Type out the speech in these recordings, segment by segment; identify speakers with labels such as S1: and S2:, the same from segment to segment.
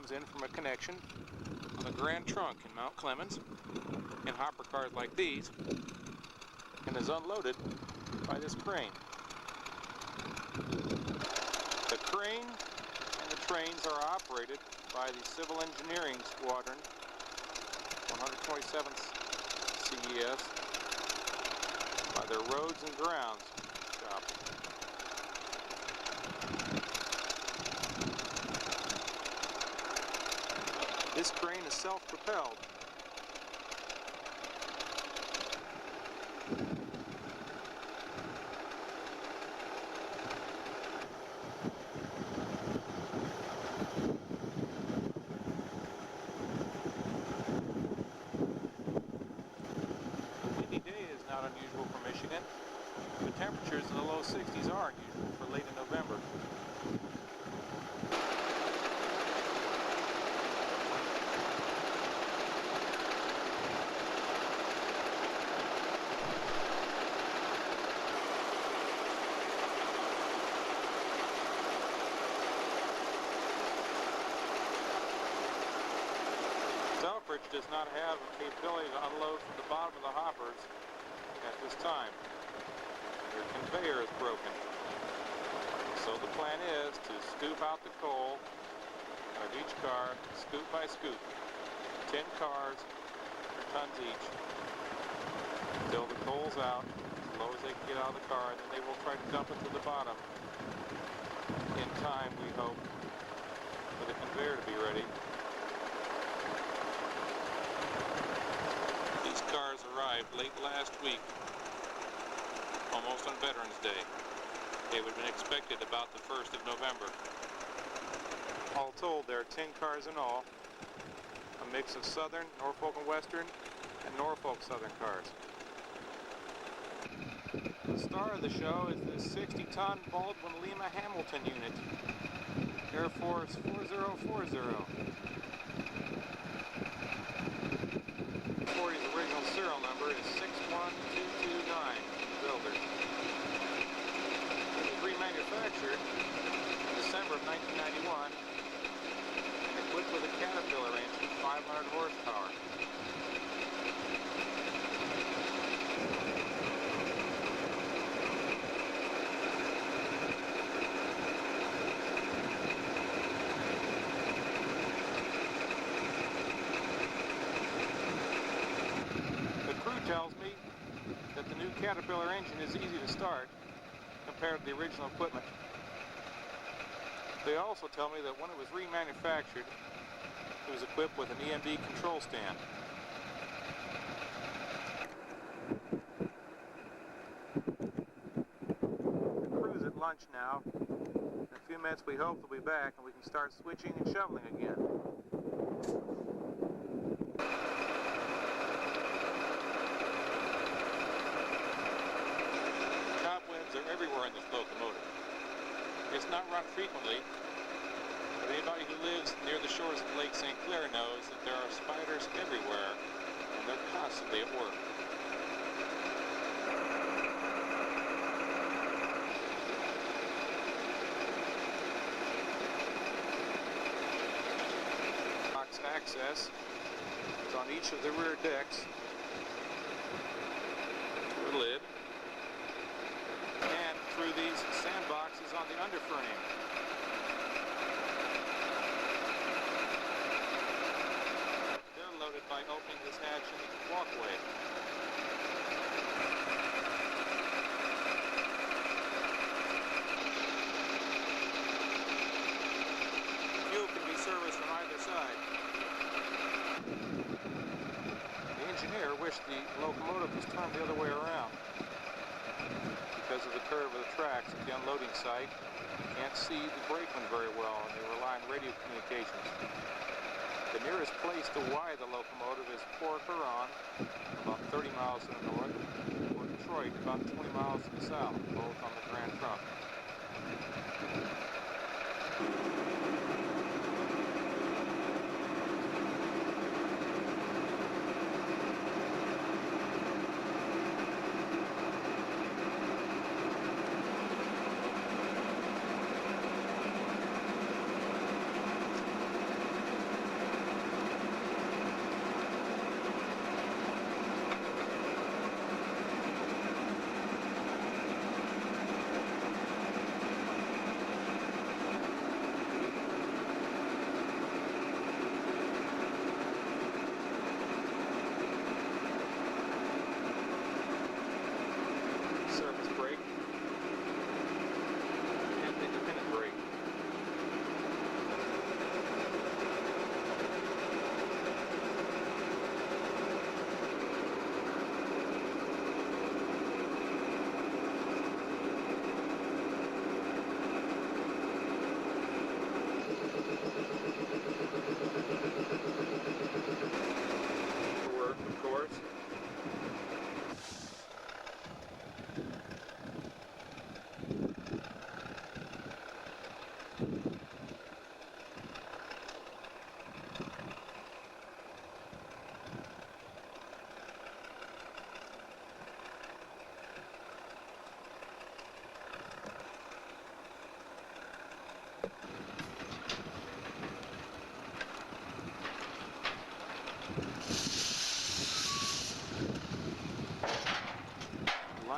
S1: comes in from a connection on the Grand Trunk in Mount Clemens in hopper cars like these and is unloaded by this crane. The crane and the trains are operated by the Civil Engineering Squadron, 127th CES, by their Roads and Grounds shop. This crane is self-propelled. Not unusual for Michigan. The temperatures in the low 60s are unusual for late in November. Selfridge does not have the capability to unload from the bottom of the hoppers at this time. Their conveyor is broken. So the plan is to scoop out the coal out of each car, scoop by scoop. 10 cars, 100 tons each, until the coal's out, as low as they can get out of the car, and then they will try to dump it to the bottom. In time, we hope, for the conveyor to be ready. These cars arrived late last week, almost on Veterans Day. They would have been expected about the 1st of November. All told, there are 10 cars in all, a mix of Southern, Norfolk and Western, and Norfolk Southern cars. The star of the show is the 60-ton Baldwin Lima Hamilton unit, Air Force 4040. The original serial number is 61229, builder. It was remanufactured in December of 1991 and equipped with a Caterpillar engine, 500 horsepower. Tells me that the new Caterpillar engine is easy to start compared to the original equipment. They also tell me that when it was remanufactured, it was equipped with an EMD control stand. The crew's at lunch now. In a few minutes we hope they'll be back and we can start switching and shoveling again. Are everywhere in this locomotive. It's not run frequently, but anybody who lives near the shores of Lake St. Clair knows that there are spiders everywhere, and they're constantly at work. Box access is on each of the rear decks. The lid. Through these sandboxes on the underframe. They're loaded by opening this hatch in the walkway. Fuel can be serviced from either side. The engineer wished the locomotive was turned the other way around. Because of the curve of the tracks at the unloading site, you can't see the brakeman very well, and they rely on radio communications. The nearest place to wire the locomotive is Port Huron, about 30 miles to the north, or Detroit, about 20 miles to the south, both on the Grand Trunk.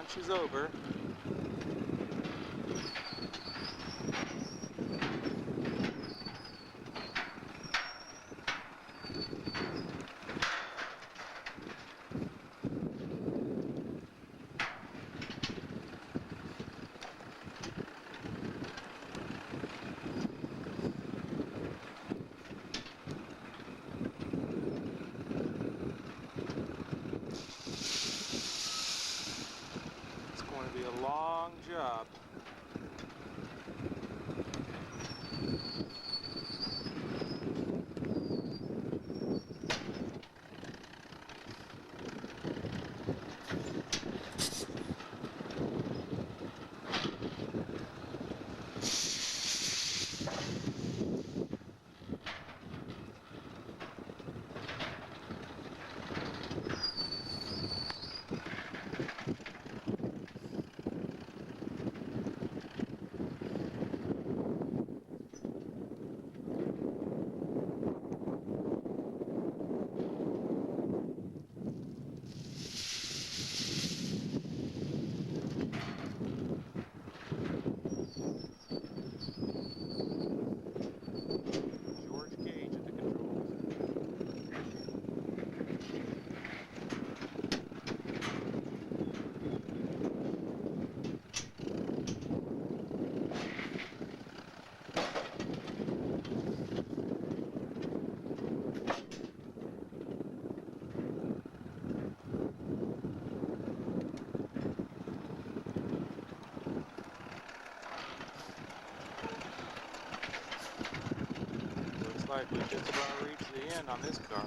S1: Lunch is over. It's going to be a long job. George Gage at the controls. Looks like we just about reached the end on this car.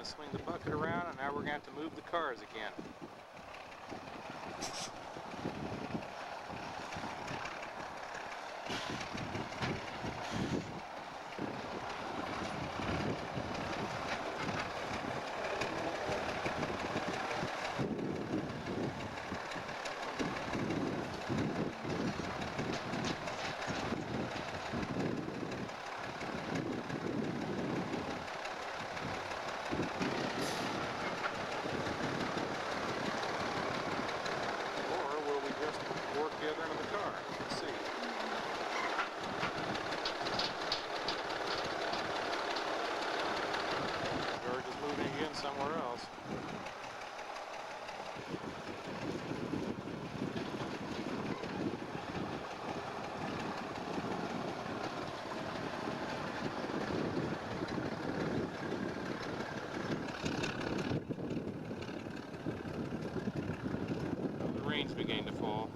S1: Swing the bucket around, and now we're going to have to move the cars again. Somewhere else. The rain's beginning to fall.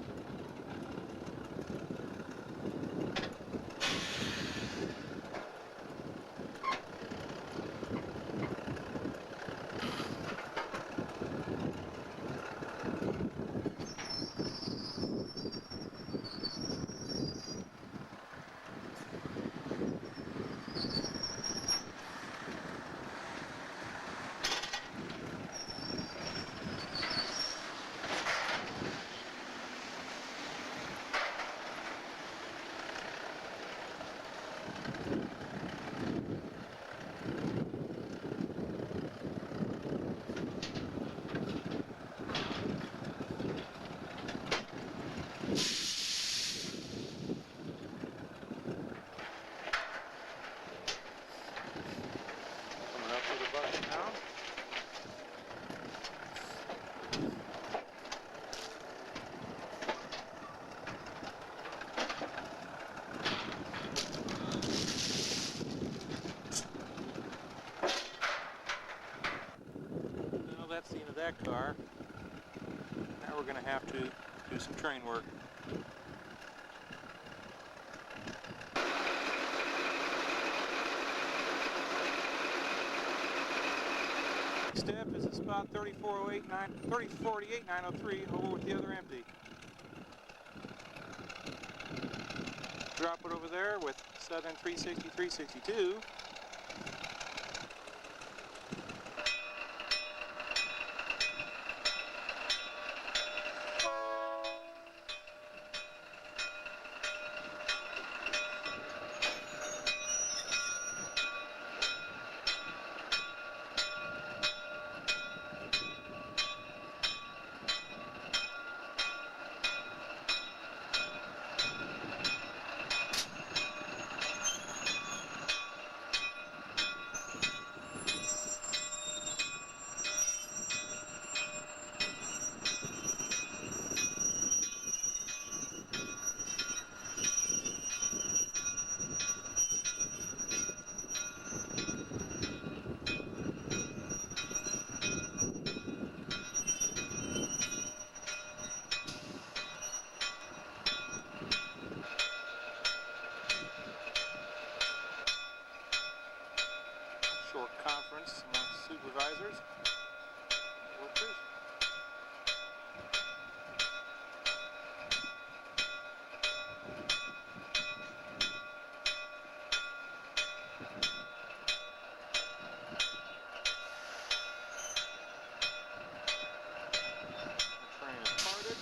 S1: that car. Now we're going to have to do some train work. Step is at spot 3448-903 over with the other empty. Drop it over there with Southern 360-362. Short conference amongst supervisors, workers. The train is parted.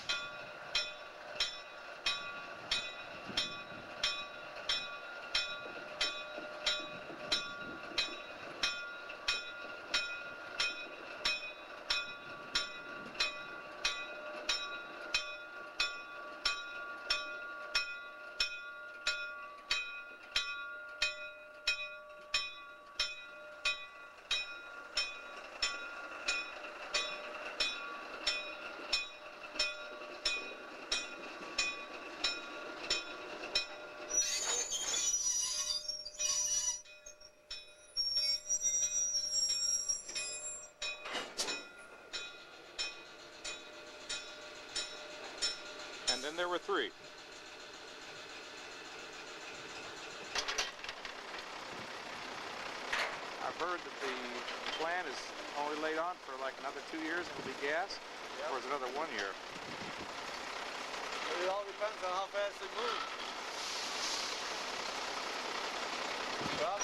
S1: And then there were three. I've heard that the plant is only laid on for like another 2 years and it'll be gas,
S2: Yep.
S1: or is it another 1 year?
S2: It all depends on how fast they move. Well,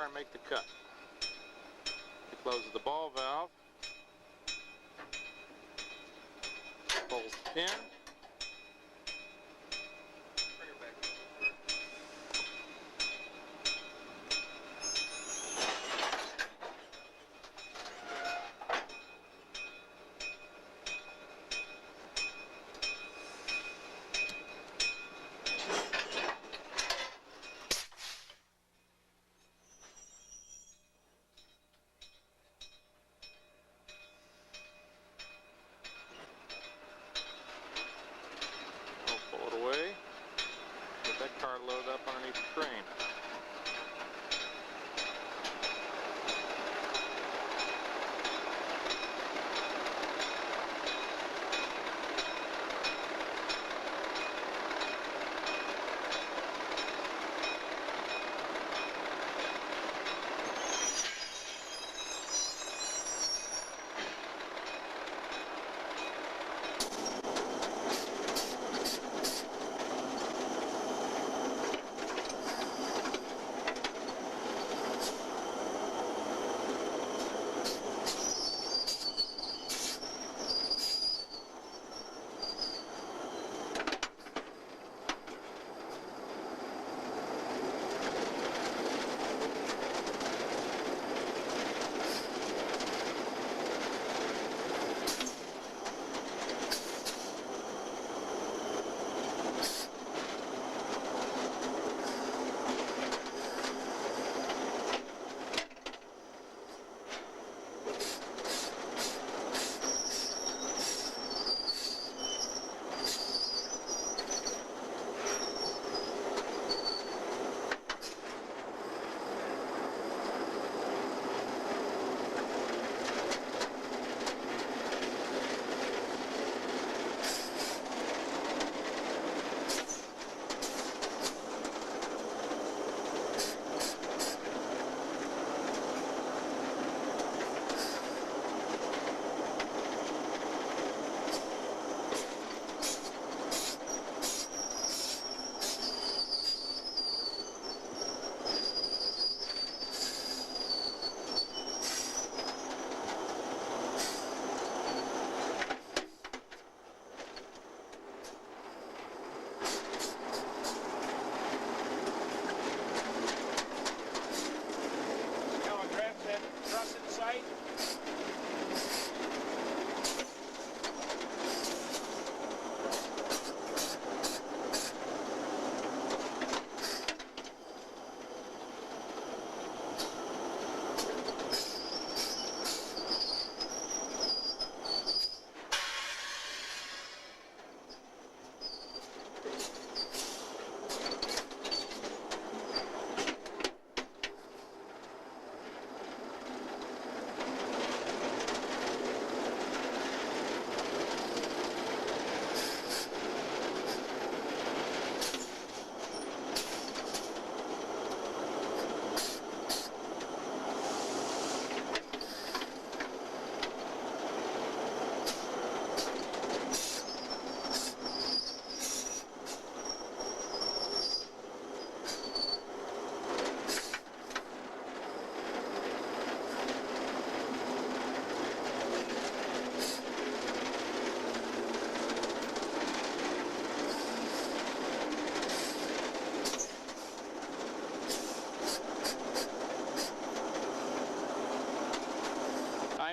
S1: And make the cut. It closes the ball valve, pulls the pin,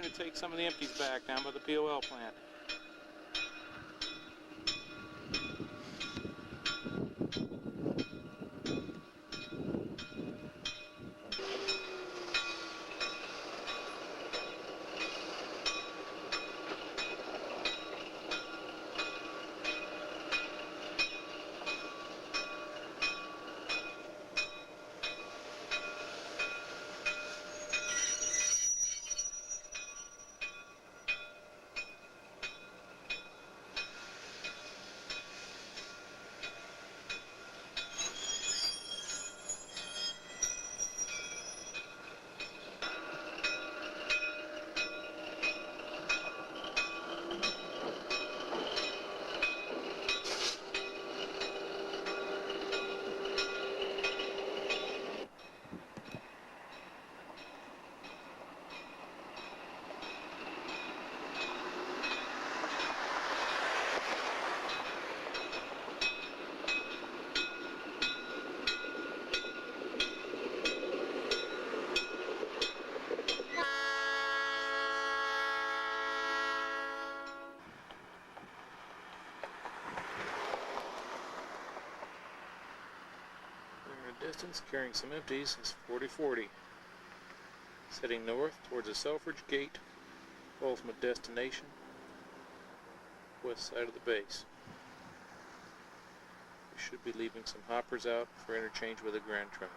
S1: time to take some of the empties back down by the POL plant. Distance carrying some empties is 4040. Heading north towards the Selfridge Gate, ultimate destination, west side of the base. We should be leaving some hoppers out for interchange with the Grand Trunk.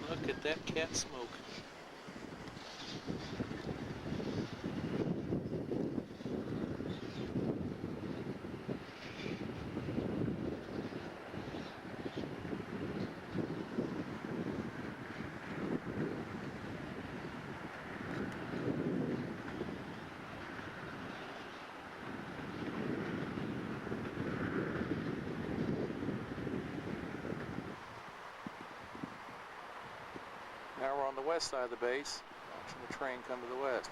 S1: Look at that cat smoke. Now we're on the west side of the base, watching the train come to the west.